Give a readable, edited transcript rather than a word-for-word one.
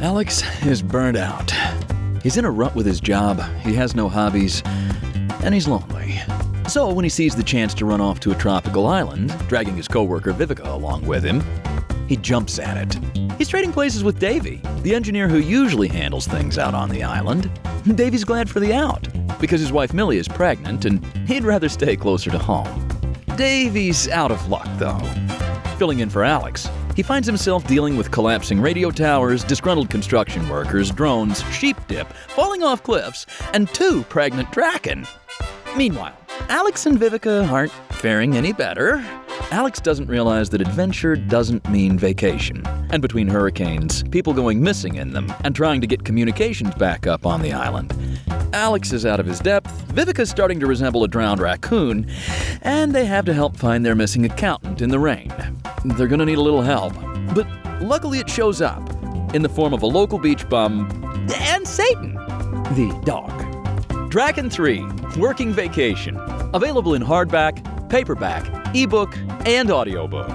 Alex is burned out. He's in a rut with his job, he has no hobbies, and he's lonely. So when he sees the chance to run off to a tropical island, dragging his coworker Vivica along with him, he jumps at it. He's trading places with Daavi, the engineer who usually handles things out on the island. Davy's glad for the out, because his wife Millie is pregnant and he'd rather stay closer to home. Davy's out of luck, though. Filling in for Alex, he finds himself dealing with collapsing radio towers, disgruntled construction workers, drones, sheep dip, falling off cliffs, and 2 pregnant Drachen. Meanwhile, Alex and Vivica aren't faring any better. Alex doesn't realize that adventure doesn't mean vacation. And between hurricanes, people going missing in them, and trying to get communications back up on the island, Alex is out of his depth, Vivica's starting to resemble a drowned raccoon, and they have to help find their missing accountant in the rain. They're gonna need a little help, but luckily it shows up in the form of a local beach bum and Satan, the dog. Drachen 3, Working Vacation, available in hardback, paperback, ebook, and audiobook.